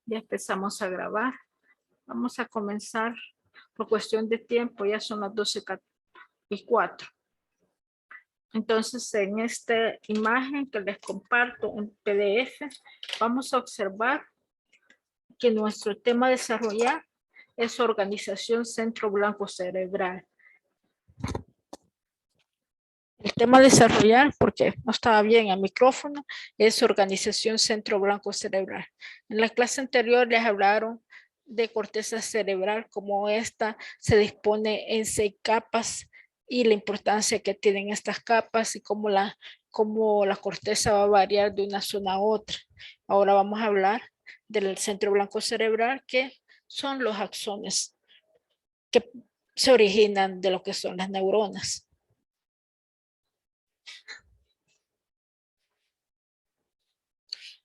Ya empezamos a grabar. Vamos a comenzar por cuestión de tiempo. Ya son las 12:04. Entonces, en esta imagen que les comparto en PDF, vamos a observar que nuestro tema a desarrollar es organización centro blanco cerebral. El tema a desarrollar, porque no estaba bien el micrófono, es organización centro blanco cerebral. En la clase anterior les hablaron de corteza cerebral, como esta se dispone en 6 capas y la importancia que tienen estas capas y cómo la corteza va a variar de una zona a otra. Ahora vamos a hablar del centro blanco cerebral, que son los axones que se originan de lo que son las neuronas.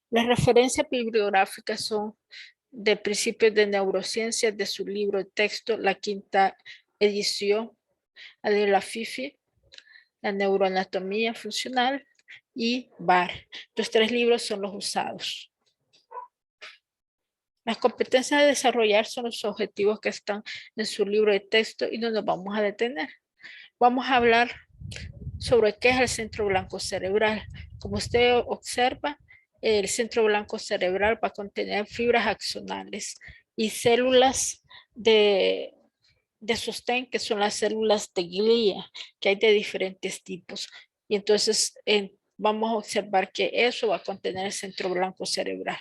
Las referencias bibliográficas son de Principios de Neurociencias, de su libro de texto, la 5ª edición, de la FIFI, la neuroanatomía funcional y BAR. Los 3 libros son los usados. Las competencias a desarrollar son los objetivos que están en su libro de texto y no nos vamos a detener. Vamos a hablar sobre qué es el centro blanco cerebral. Como usted observa, el centro blanco cerebral va a contener fibras axonales y células de sostén, que son las células de glía, que hay de diferentes tipos. Y entonces vamos a observar que eso va a contener el centro blanco cerebral.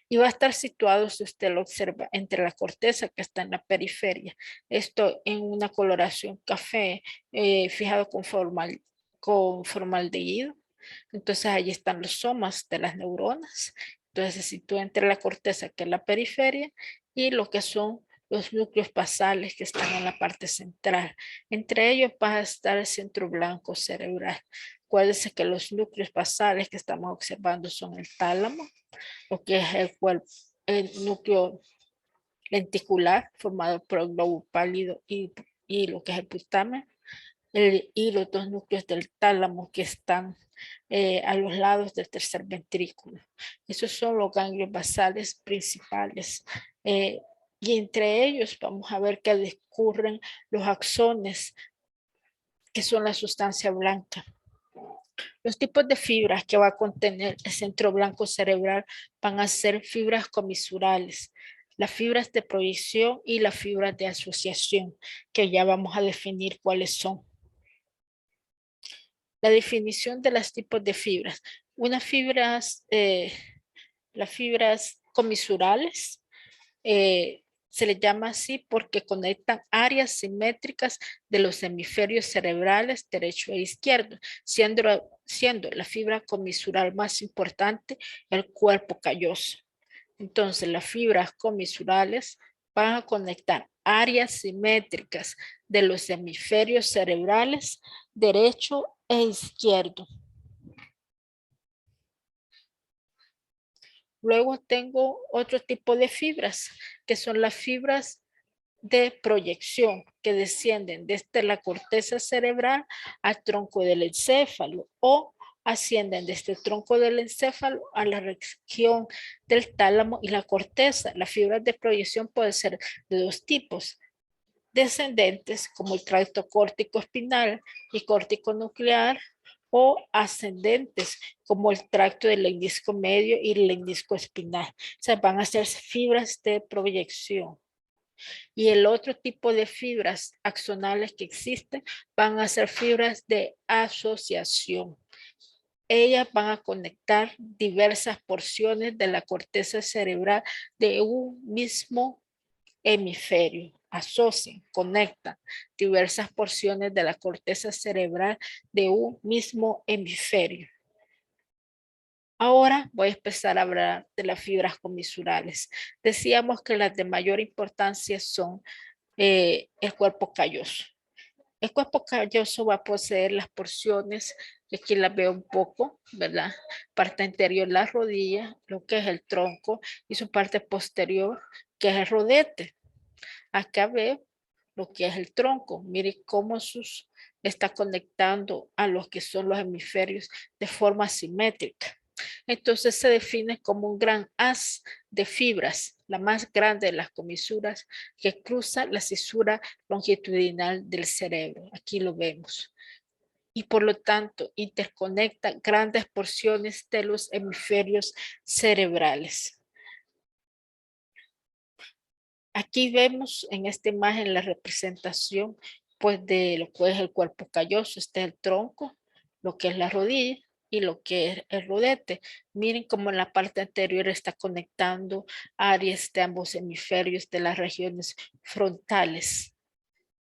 Y va a estar situado, si usted lo observa, entre la corteza que está en la periferia. Esto en una coloración café, fijado con formaldehído. Entonces ahí están los somas de las neuronas. Entonces se sitúa entre la corteza, que es la periferia, y lo que son los núcleos basales que están en la parte central. Entre ellos va a estar el centro blanco cerebral. Acuérdense que los núcleos basales que estamos observando son el tálamo, lo que es el núcleo lenticular formado por el globo pálido y lo que es el putamen, y los 2 núcleos del tálamo que están a los lados del tercer ventrículo. Esos son los ganglios basales principales. Y entre ellos vamos a ver que discurren los axones, que son la sustancia blanca. Los tipos de fibras que va a contener el centro blanco cerebral van a ser fibras comisurales, las fibras de proyección y las fibras de asociación, que ya vamos a definir cuáles son. La definición de los tipos de fibras. Las fibras comisurales se les llama así porque conectan áreas simétricas de los hemisferios cerebrales derecho e izquierdo, siendo la fibra comisural más importante el cuerpo calloso. Entonces, las fibras comisurales van a conectar áreas simétricas de los hemisferios cerebrales derecho e izquierdo. Luego tengo otro tipo de fibras, que son las fibras de proyección, que descienden desde la corteza cerebral al tronco del encéfalo o ascienden desde el tronco del encéfalo a la región del tálamo y la corteza. Las fibras de proyección pueden ser de 2 tipos: descendentes, como el tracto córtico espinal y córtico nuclear, o ascendentes, como el tracto del lendisco medio y el lendisco espinal. O sea, van a ser fibras de proyección. Y el otro tipo de fibras axonales que existen van a ser fibras de asociación. Ellas van a conectar diversas porciones de la corteza cerebral de un mismo hemisferio. Asocian, conectan diversas porciones de la corteza cerebral de un mismo hemisferio. Ahora voy a empezar a hablar de las fibras comisurales. Decíamos que las de mayor importancia son el cuerpo calloso. El cuerpo calloso va a poseer las porciones, aquí las veo un poco, ¿verdad? Parte anterior, la rodilla, lo que es el tronco, y su parte posterior, que es el rodete. Acá veo lo que es el tronco. Mire cómo está conectando a los que son los hemisferios de forma simétrica. Entonces se define como un gran haz de fibras, la más grande de las comisuras que cruza la cisura longitudinal del cerebro. Aquí lo vemos. Y por lo tanto interconecta grandes porciones de los hemisferios cerebrales. Aquí vemos en esta imagen la representación pues de lo que es el cuerpo calloso. Este es el tronco, lo que es la rodilla y lo que es el rodete. Miren cómo en la parte anterior está conectando áreas de ambos hemisferios de las regiones frontales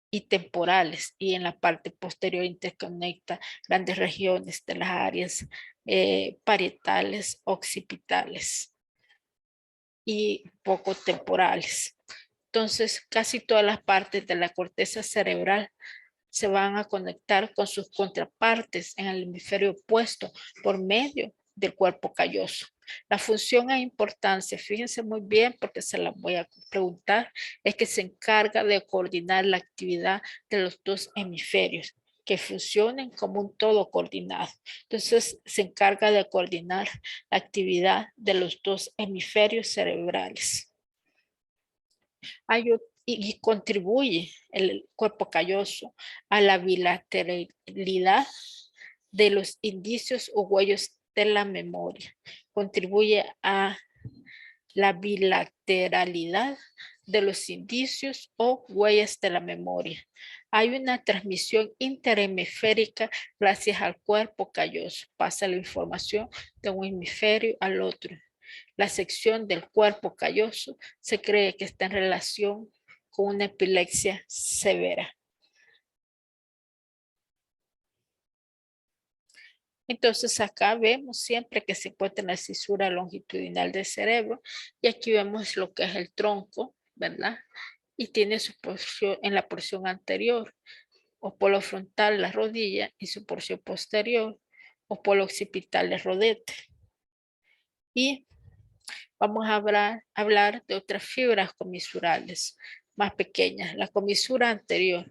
y temporales, y en la parte posterior interconecta grandes regiones de las áreas parietales, occipitales y poco temporales. Entonces, casi todas las partes de la corteza cerebral se van a conectar con sus contrapartes en el hemisferio opuesto por medio del cuerpo calloso. La función e importancia, fíjense muy bien porque se la voy a preguntar, es que se encarga de coordinar la actividad de los dos hemisferios, que funcionen como un todo coordinado. Entonces, se encarga de coordinar la actividad de los dos hemisferios cerebrales. Y contribuye el cuerpo calloso a la bilateralidad de los indicios o huellas de la memoria. Contribuye a la bilateralidad de los indicios o huellas de la memoria. Hay una transmisión interhemisférica gracias al cuerpo calloso. Pasa la información de un hemisferio al otro. La sección del cuerpo calloso se cree que está en relación con una epilepsia severa. Entonces acá vemos siempre que se encuentra en la cisura longitudinal del cerebro y aquí vemos lo que es el tronco, ¿verdad? Y tiene su porción en la porción anterior, o polo frontal la rodilla y su porción posterior, o polo occipital el rodete. Y vamos a hablar de otras fibras comisurales más pequeñas. La comisura anterior.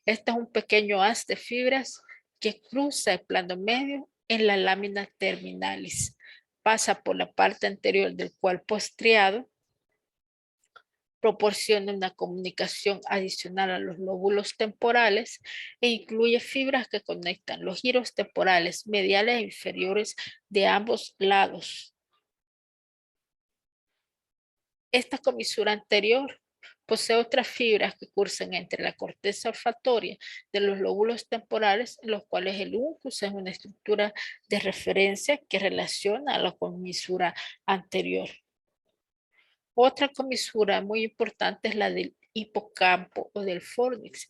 Este es un pequeño haz de fibras que cruza el plano medio en la lámina terminalis. Pasa por la parte anterior del cuerpo estriado, proporciona una comunicación adicional a los lóbulos temporales e incluye fibras que conectan los giros temporales mediales e inferiores de ambos lados. Esta comisura anterior posee otras fibras que cursan entre la corteza olfatoria de los lóbulos temporales, en los cuales el uncus es una estructura de referencia que relaciona a la comisura anterior. Otra comisura muy importante es la del hipocampo o del fornix.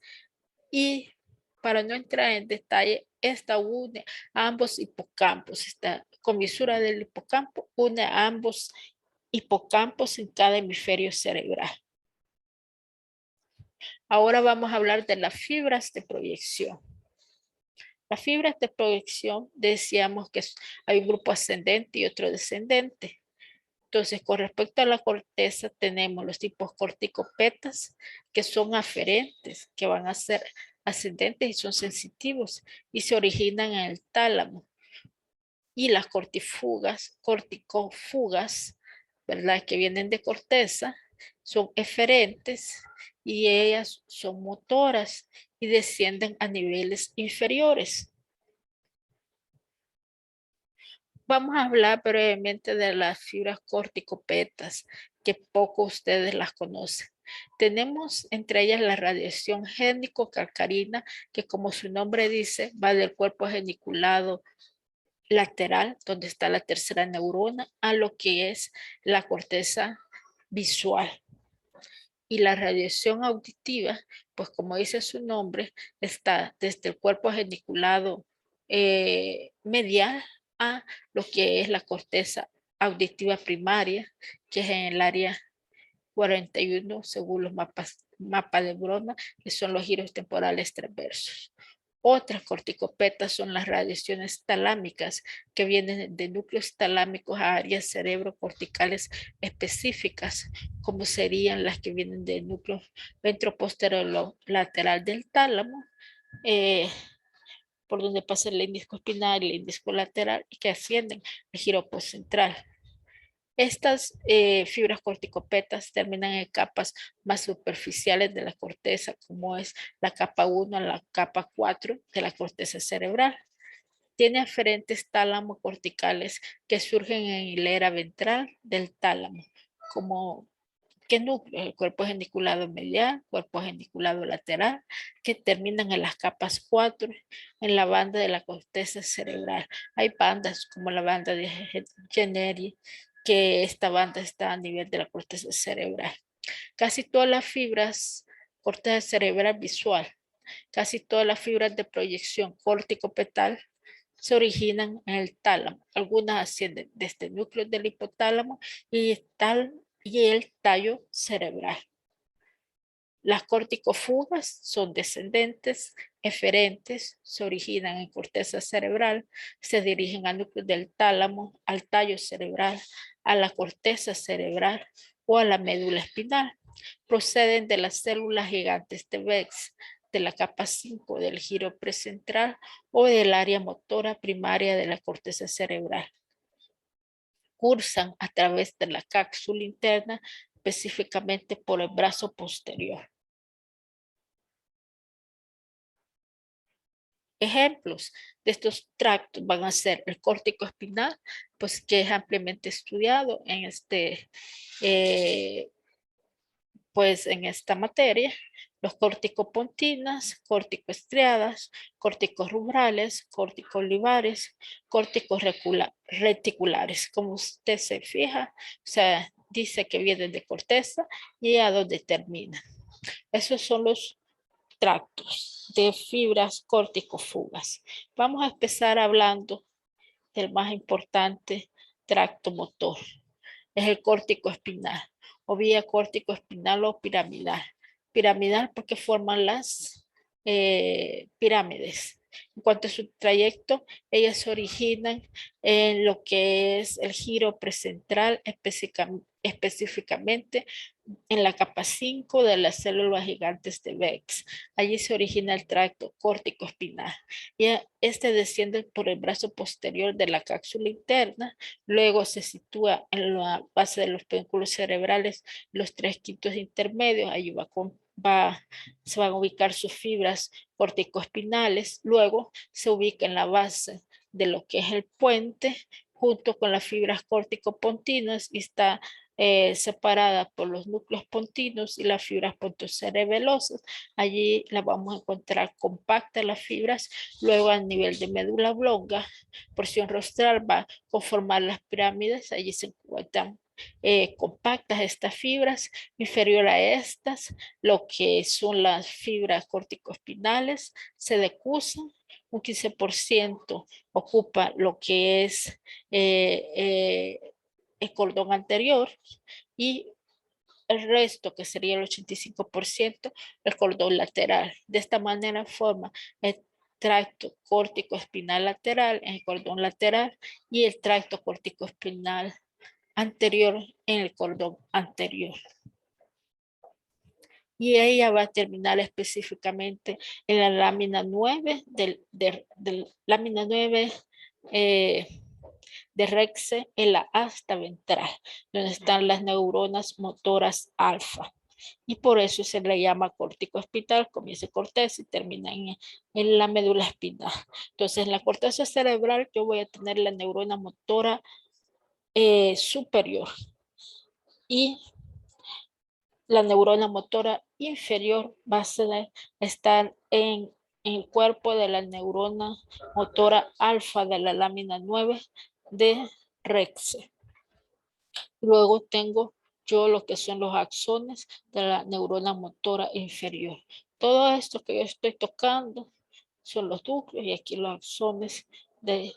Y para no entrar en detalle, esta une a ambos hipocampos. Esta comisura del hipocampo une a ambos hipocampos en cada hemisferio cerebral. Ahora vamos a hablar de las fibras de proyección. Las fibras de proyección decíamos que hay un grupo ascendente y otro descendente. Entonces, con respecto a la corteza, tenemos los tipos corticopetas, que son aferentes, que van a ser ascendentes y son sensitivos y se originan en el tálamo. Y las corticofugas, ¿verdad? Que vienen de corteza, son eferentes y ellas son motoras y descienden a niveles inferiores. Vamos a hablar brevemente de las fibras corticopetas, que poco ustedes las conocen. Tenemos entre ellas la radiación génico-calcarina, que como su nombre dice, va del cuerpo geniculado lateral, donde está la tercera neurona, a lo que es la corteza visual. Y la radiación auditiva, pues como dice su nombre, está desde el cuerpo geniculado medial a lo que es la corteza auditiva primaria, que es en el área 41 según los mapas de Brona, que son los giros temporales transversos. Otras corticopetas son las radiaciones talámicas que vienen de núcleos talámicos a áreas cerebrocorticales específicas, como serían las que vienen del núcleo ventroposterior lateral del tálamo, por donde pasa el índice espinal y el índice lateral y que ascienden al giro postcentral. Estas fibras corticopetas terminan en capas más superficiales de la corteza, como es la capa 1 a la capa 4 de la corteza cerebral. Tiene aferentes tálamos corticales que surgen en hilera ventral del tálamo, como ¿qué núcleo? El cuerpo geniculado medial, cuerpo geniculado lateral, que terminan en las capas 4, en la banda de la corteza cerebral. Hay bandas como la banda de Generi, que esta banda está a nivel de la corteza cerebral. Casi todas las fibras, corteza cerebral visual, casi todas las fibras de proyección córtico-petal se originan en el tálamo. Algunas ascienden desde el núcleo del hipotálamo y el tallo cerebral. Las corticofugas son descendentes, eferentes, se originan en corteza cerebral, se dirigen al núcleo del tálamo, al tallo cerebral, a la corteza cerebral o a la médula espinal. Proceden de las células gigantes de Bex, de la capa 5 del giro precentral o del área motora primaria de la corteza cerebral. Cursan a través de la cápsula interna, específicamente por el brazo posterior. Ejemplos de estos tractos van a ser el córtico espinal, pues que es ampliamente estudiado en pues en esta materia, los córtico-pontinas, córtico-estriadas, córticos rubrales, córtico-olivares, córticos reticulares. Como usted se fija, o sea, dice que vienen de corteza y a donde termina. Esos son los tractos de fibras córtico-fugas. Vamos a empezar hablando del más importante tracto motor. Es el córtico espinal o vía córtico espinal o piramidal. Piramidal porque forman las pirámides. En cuanto a su trayecto, ellas se originan en lo que es el giro precentral, específicamente en la capa 5 de las células gigantes de Bex. Allí se origina el tracto córtico espinal. Y este desciende por el brazo posterior de la cápsula interna, luego se sitúa en la base de los pedúnculos cerebrales, los 3/5 intermedios, allí se van a ubicar sus fibras corticoespinales, luego se ubica en la base de lo que es el puente, junto con las fibras córtico-pontinas y está separada por los núcleos pontinos y las fibras pontocerebelosas. Allí las vamos a encontrar compactas las fibras, luego a nivel de médula oblonga, porción rostral va a conformar las pirámides, allí se encuentran compactas estas fibras, inferior a estas, lo que son las fibras corticoespinales, se decusan, un 15% ocupa lo que es el cordón anterior y el resto, que sería el 85%, el cordón lateral. De esta manera forma el tracto córtico espinal lateral en el cordón lateral y el tracto córtico espinal anterior en el cordón anterior. Y ella va a terminar específicamente en la lámina 9 lámina 9 de Rexe en la asta ventral, donde están las neuronas motoras alfa. Y por eso se le llama córtico espinal, comienza corteza y termina en la médula espinal. Entonces, en la corteza cerebral yo voy a tener la neurona motora superior y la neurona motora inferior va a estar en el cuerpo de la neurona motora alfa de la lámina 9 de Rexe. Luego tengo yo lo que son los axones de la neurona motora inferior. Todo esto que yo estoy tocando son los núcleos y aquí los axones de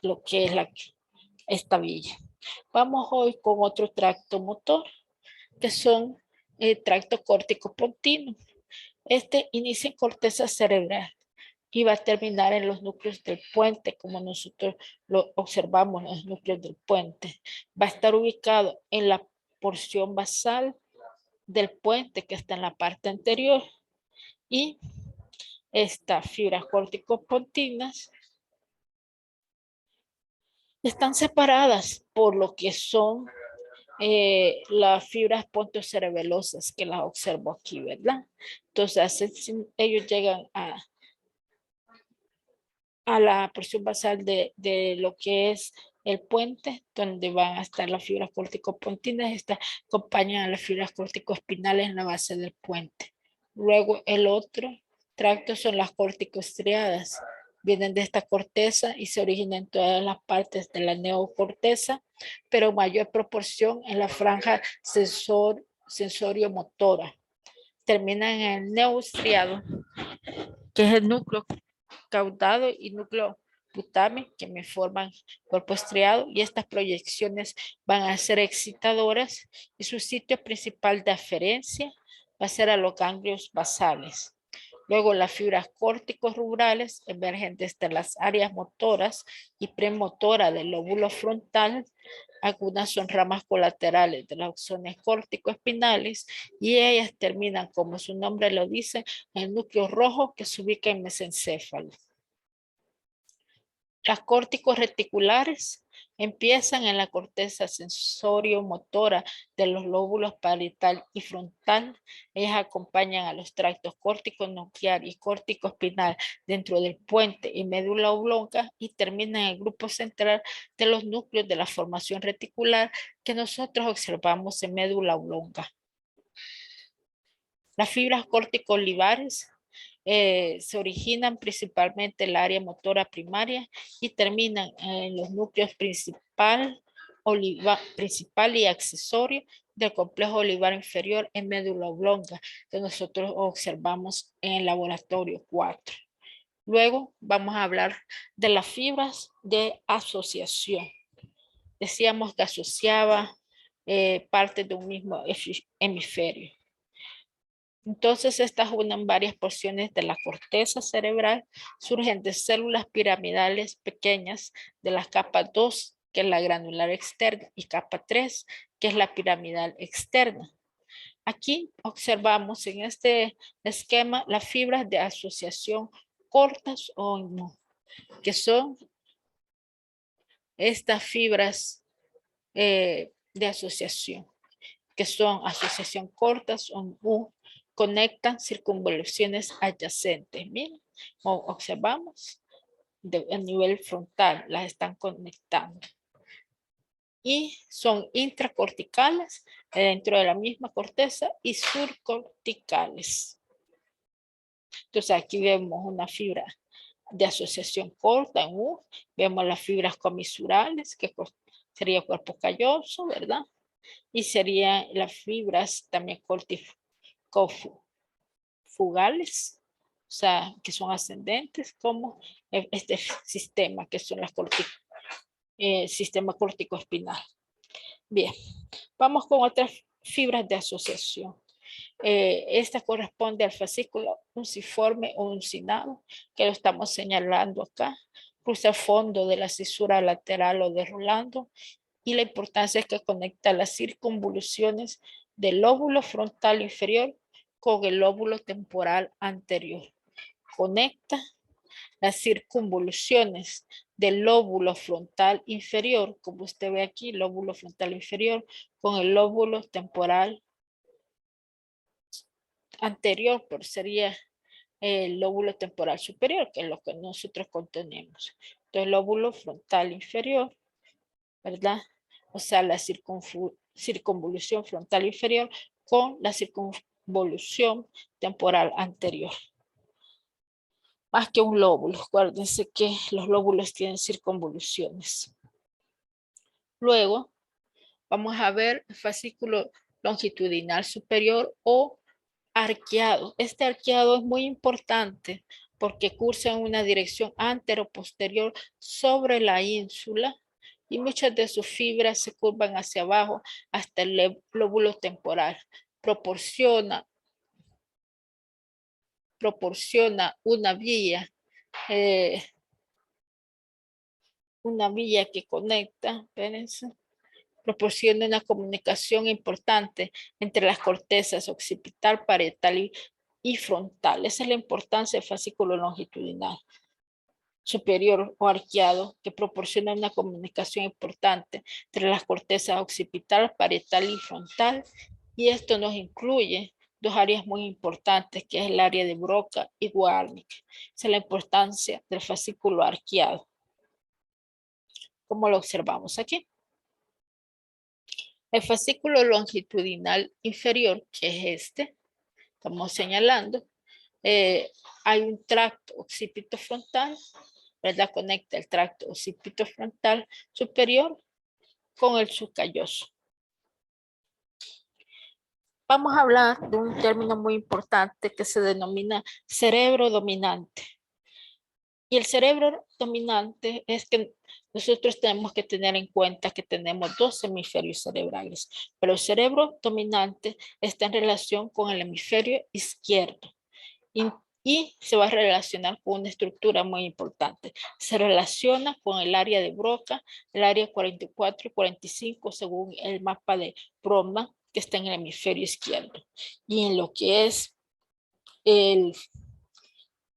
lo que es esta villa. Vamos hoy con otro tracto motor, que son el tracto córtico pontino. Este inicia en corteza cerebral y va a terminar en los núcleos del puente, como nosotros lo observamos en los núcleos del puente. Va a estar ubicado en la porción basal del puente que está en la parte anterior y Estas fibras corticopontinas están separadas por lo que son las fibras pontocerebelosas que las observo aquí, ¿verdad? Entonces, ellos llegan a la porción basal de lo que es el puente, donde van a estar las fibras corticopontinas, estas acompañan a las fibras corticoespinales en la base del puente. Luego el otro tracto son las corticoestriadas. Vienen de esta corteza y se originan en todas las partes de la neocorteza, pero mayor proporción en la franja sensorio-motora. Terminan en el neoestriado, que es el núcleo caudado y núcleo putamen que me forman cuerpo estriado, y estas proyecciones van a ser excitadoras y su sitio principal de aferencia va a ser a los ganglios basales. Luego las fibras córticos rubrales emergen desde las áreas motoras y premotora del lóbulo frontal. Algunas son ramas colaterales de los axones córtico-espinales y ellas terminan, como su nombre lo dice, en el núcleo rojo que se ubica en mesencéfalo. Las córticos reticulares empiezan en la corteza sensorio-motora de los lóbulos parietal y frontal. Ellas acompañan a los tractos córtico nuclear y córtico espinal dentro del puente y médula oblonga y terminan en el grupo central de los núcleos de la formación reticular que nosotros observamos en médula oblonga. Las fibras córtico-olivares se originan principalmente en el área motora primaria y terminan en los núcleos principal y accesorio del complejo olivar inferior en médula oblonga, que nosotros observamos en el laboratorio 4. Luego vamos a hablar de las fibras de asociación. Decíamos que asociaba partes de un mismo hemisferio. Entonces, estas unen varias porciones de la corteza cerebral, surgen de células piramidales pequeñas de la capa 2, que es la granular externa, y capa 3, que es la piramidal externa. Aquí observamos en este esquema las fibras de asociación cortas o no, que son estas fibras de asociación, que son asociación cortas o U, conectan circunvoluciones adyacentes. Miren, observamos a nivel frontal, las están conectando. Y son intracorticales dentro de la misma corteza y subcorticales. Entonces aquí vemos una fibra de asociación corta en U, vemos las fibras comisurales, que sería cuerpo calloso, ¿verdad? Y serían las fibras también cortifugales, o sea, que son ascendentes, como este sistema, que son las sistema corticoespinal. Bien, vamos con otras fibras de asociación. Esta corresponde al fascículo unciforme o uncinado, que lo estamos señalando acá. Cruza el fondo de la cisura lateral o de Rolando, y la importancia es que conecta las circunvoluciones del lóbulo frontal inferior con el lóbulo temporal anterior. Conecta las circunvoluciones del lóbulo frontal inferior, como usted ve aquí, lóbulo frontal inferior, con el lóbulo temporal anterior, pero sería el lóbulo temporal superior, que es lo que nosotros contenemos. Entonces, lóbulo frontal inferior, ¿verdad? O sea, la circunvolución frontal inferior con la circunvolución temporal anterior. Más que un lóbulo, acuérdense que los lóbulos tienen circunvoluciones. Luego, vamos a ver el fascículo longitudinal superior o arqueado. Este arqueado es muy importante porque cursa en una dirección antero-posterior sobre la ínsula y muchas de sus fibras se curvan hacia abajo hasta el lóbulo temporal. Proporciona una vía que conecta, espérense, proporciona una comunicación importante entre las cortezas occipital, parietal y y frontal. Esa es la importancia del fascículo longitudinal superior o arqueado, que proporciona una comunicación importante entre las cortezas occipital, parietal y frontal. Y esto nos incluye dos áreas muy importantes, que es el área de Broca y Wernicke. Esa es la importancia del fascículo arqueado, como lo observamos aquí. El fascículo longitudinal inferior, que es este, estamos señalando, hay un tracto occipitofrontal, ¿verdad? Conecta el tracto occipitofrontal superior con el subcalloso. Vamos a hablar de un término muy importante que se denomina cerebro dominante. Y el cerebro dominante es que nosotros tenemos que tener en cuenta que tenemos dos hemisferios cerebrales, pero el cerebro dominante está en relación con el hemisferio izquierdo y se va a relacionar con una estructura muy importante. Se relaciona con el área de Broca, el área 44 y 45 según el mapa de Brodmann, que está en el hemisferio izquierdo. Y en lo que es el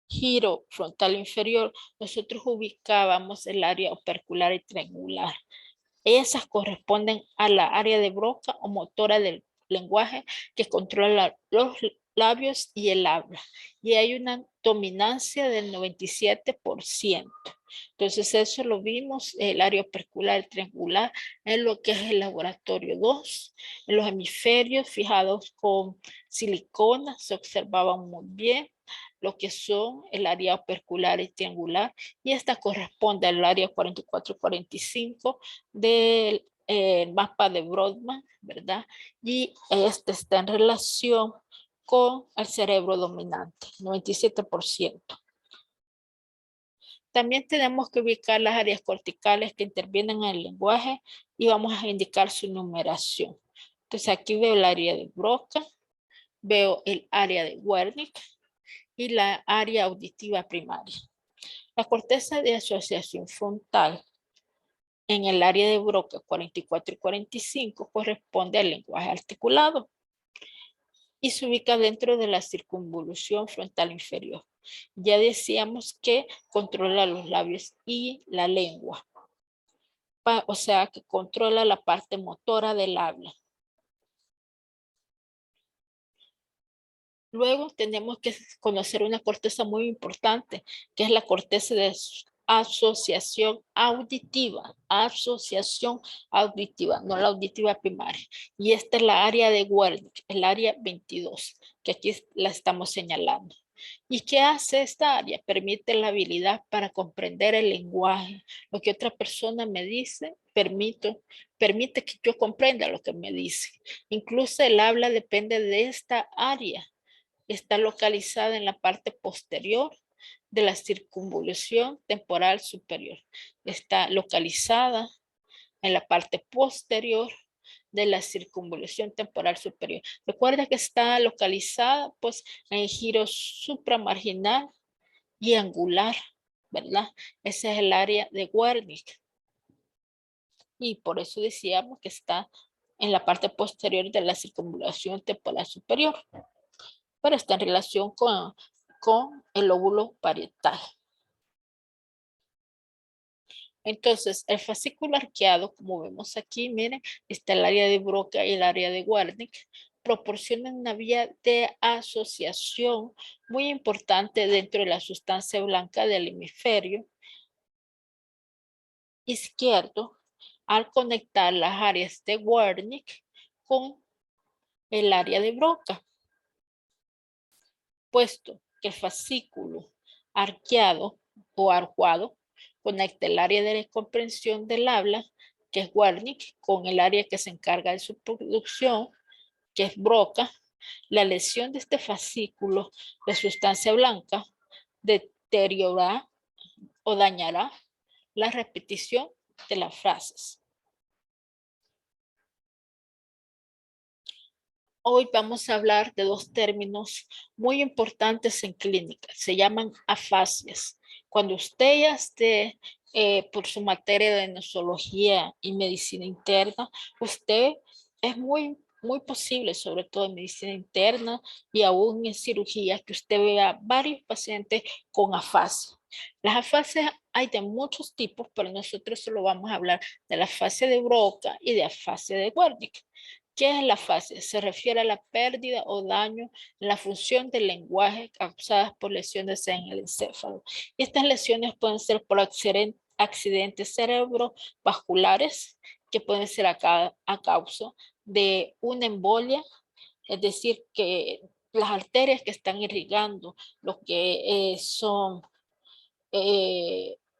giro frontal inferior, nosotros ubicábamos el área opercular y triangular. Esas corresponden a la área de Broca o motora del lenguaje que controla los labios y el habla. Y hay una dominancia del 97%. Entonces eso lo vimos, el área opercular triangular, en lo que es el laboratorio 2. En los hemisferios fijados con silicona se observaban muy bien lo que son el área opercular y triangular, y esta corresponde al área 44 y 45 del mapa de Brodmann, ¿verdad? Y este está en relación con el cerebro dominante, 97%. También tenemos que ubicar las áreas corticales que intervienen en el lenguaje y vamos a indicar su numeración. Entonces aquí veo el área de Broca, veo el área de Wernicke y la área auditiva primaria. La corteza de asociación frontal en el área de Broca 44 y 45 corresponde al lenguaje articulado y se ubica dentro de la circunvolución frontal inferior. Ya decíamos que controla los labios y la lengua. O sea, que controla la parte motora del habla. Luego tenemos que conocer una corteza muy importante, que es la corteza de asociación auditiva, no la auditiva primaria. Y esta es la área de Wernicke, el área 22, que aquí la estamos señalando. ¿Y qué hace esta área? Permite la habilidad para comprender el lenguaje. Lo que otra persona me dice, permite que yo comprenda lo que me dice. Incluso el habla depende de esta área. Está localizada en la parte posterior de la circunvolución temporal superior. Está localizada en la parte posterior de la circunvolución temporal superior. Recuerda que está localizada pues en giro supramarginal y angular, ¿verdad? Ese es el área de Wernicke. Y por eso decíamos que está en la parte posterior de la circunvolución temporal superior, pero está en relación con el lóbulo parietal. Entonces, el fascículo arqueado, como vemos aquí, miren, está el área de Broca y el área de Wernicke, proporcionan una vía de asociación muy importante dentro de la sustancia blanca del hemisferio izquierdo al conectar las áreas de Wernicke con el área de Broca. Puesto que el fascículo arqueado o arcuado conecta el área de comprensión del habla, que es Wernicke, con el área que se encarga de su producción, que es Broca. La lesión de este fascículo de sustancia blanca deteriorará o dañará la repetición de las frases. Hoy vamos a hablar de dos términos muy importantes en clínica. Se llaman afasias. Cuando usted ya esté por su materia de nosología y medicina interna, usted es muy muy posible, sobre todo en medicina interna y aún en cirugía, que usted vea varios pacientes con afasia. Las afasias hay de muchos tipos, pero nosotros solo vamos a hablar de la afasia de Broca y de afasia de Wernicke. ¿Qué es la afasia? Se refiere a la pérdida o daño en la función del lenguaje causadas por lesiones en el encéfalo. Y estas lesiones pueden ser por accidentes cerebrovasculares, que pueden ser a causa de una embolia, es decir, que las arterias que están irrigando lo que son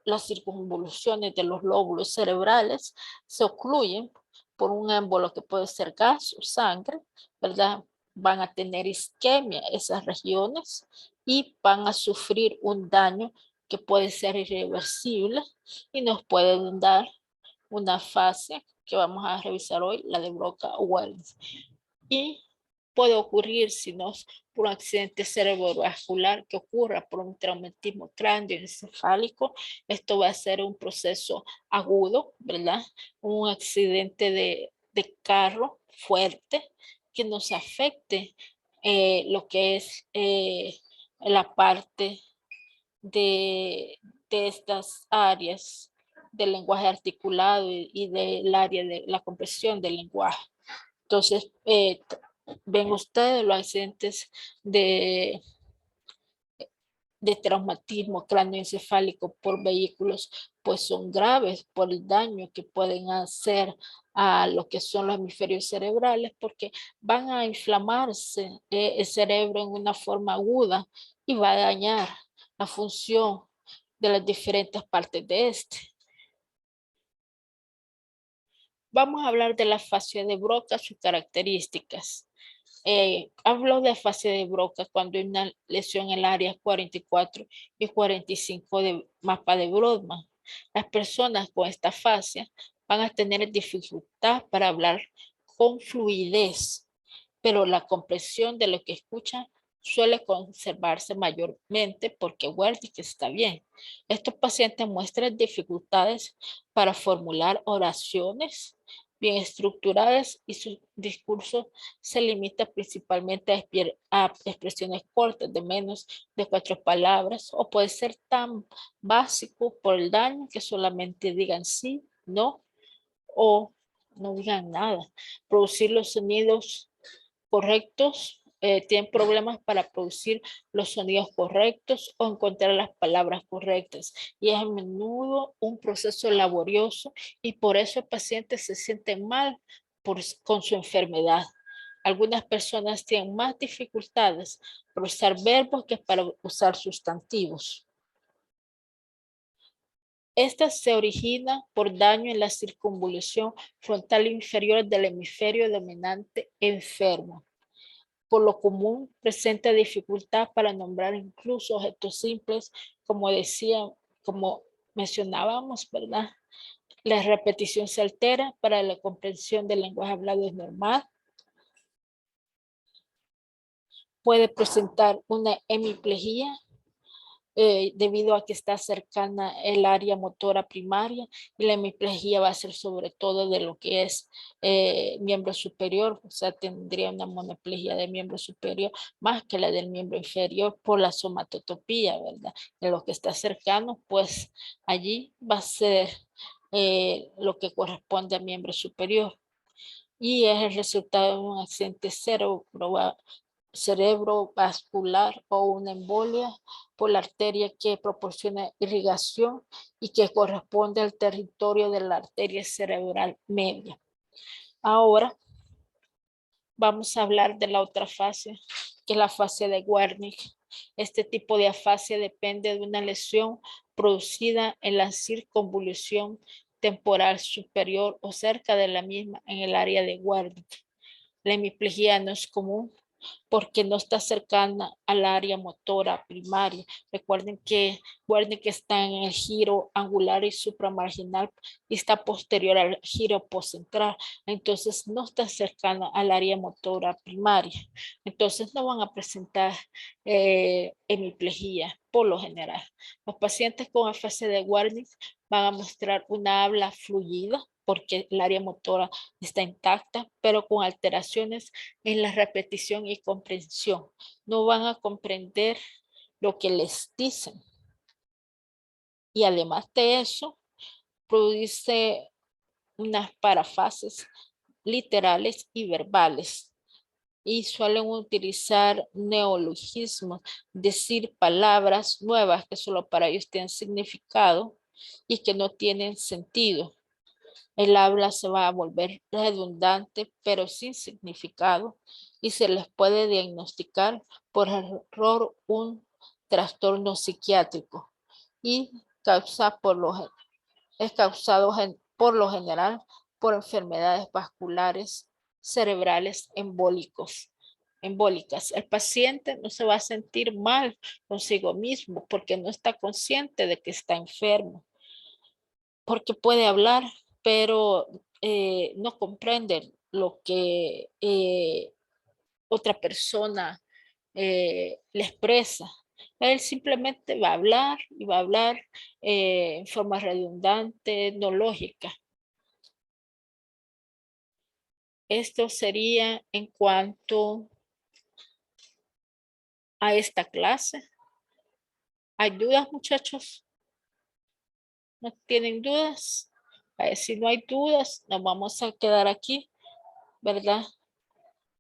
las circunvoluciones de los lóbulos cerebrales se ocluyen por un émbolo que puede ser gas o sangre, ¿verdad? Van a tener isquemia esas regiones y van a sufrir un daño que puede ser irreversible y nos pueden dar una fase que vamos a revisar hoy, la de Broca-Wells. Y puede ocurrir, si no por un accidente cerebrovascular que ocurra por un traumatismo cráneoencefálico, esto va a ser un proceso agudo, ¿verdad? Un accidente de carro fuerte que nos afecte lo que es la parte de estas áreas del lenguaje articulado y del área de la compresión del lenguaje. Entonces, ven ustedes los accidentes de traumatismo cráneoencefálico por vehículos, pues son graves por el daño que pueden hacer a lo que son los hemisferios cerebrales, porque van a inflamarse el cerebro en una forma aguda y va a dañar la función de las diferentes partes de este. Vamos a hablar de la afasia de Broca, sus características. Hablo de afasia de Broca cuando hay una lesión en el área 44 y 45 de mapa de Brodmann. Las personas con esta afasia van a tener dificultad para hablar con fluidez, pero la comprensión de lo que escuchan suele conservarse mayormente porque Wernicke está bien. Estos pacientes muestran dificultades para formular oraciones bien estructuradas y su discurso se limita principalmente a expresiones cortas de menos de 4 palabras o puede ser tan básico por el daño que solamente digan sí, no o no digan nada. Producir los sonidos correctos, tienen problemas para producir los sonidos correctos o encontrar las palabras correctas. Y es a menudo un proceso laborioso y por eso el paciente se siente mal con su enfermedad. Algunas personas tienen más dificultades para usar verbos que para usar sustantivos. Esta se origina por daño en la circunvolución frontal inferior del hemisferio dominante enfermo. Por lo común presenta dificultad para nombrar incluso objetos simples, como decía, como mencionábamos, ¿verdad? La repetición se altera, para la comprensión del lenguaje hablado es normal. Puede presentar una hemiplegia debido a que está cercana el área motora primaria y la hemiplegia va a ser sobre todo de lo que es miembro superior, o sea, tendría una monoplegia de miembro superior más que la del miembro inferior por la somatotopía, ¿verdad? De lo que está cercano, pues allí va a ser lo que corresponde al miembro superior y es el resultado de un accidente cerebrovascular o una embolia por la arteria que proporciona irrigación y que corresponde al territorio de la arteria cerebral media. Ahora vamos a hablar de la otra fase, que es la fase de Wernicke. Este tipo de afasia depende de una lesión producida en la circunvolución temporal superior o cerca de la misma en el área de Wernicke. La hemiplegia no es común porque no está cercana al área motora primaria. Recuerden que Wernicke está en el giro angular y supramarginal y está posterior al giro postcentral. Entonces no está cercana al área motora primaria. Entonces no van a presentar hemiplegia por lo general. Los pacientes con afasia de Wernicke van a mostrar una habla fluida, porque el área motora está intacta, pero con alteraciones en la repetición y comprensión. No van a comprender lo que les dicen. Y además de eso, produce unas parafases literales y verbales. Y suelen utilizar neologismos, decir palabras nuevas que solo para ellos tienen significado y que no tienen sentido. El habla se va a volver redundante, pero sin significado, y se les puede diagnosticar por error un trastorno psiquiátrico y es causado por lo general por enfermedades vasculares cerebrales embólicas. El paciente no se va a sentir mal consigo mismo porque no está consciente de que está enfermo, porque puede hablar, pero no comprende lo que otra persona le expresa. Él simplemente va a hablar y va a hablar en forma redundante, no lógica. Esto sería en cuanto a esta clase. ¿Hay dudas, muchachos? ¿No tienen dudas? Si no hay dudas, nos vamos a quedar aquí, ¿verdad?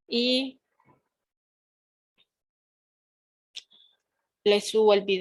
Y les subo el video.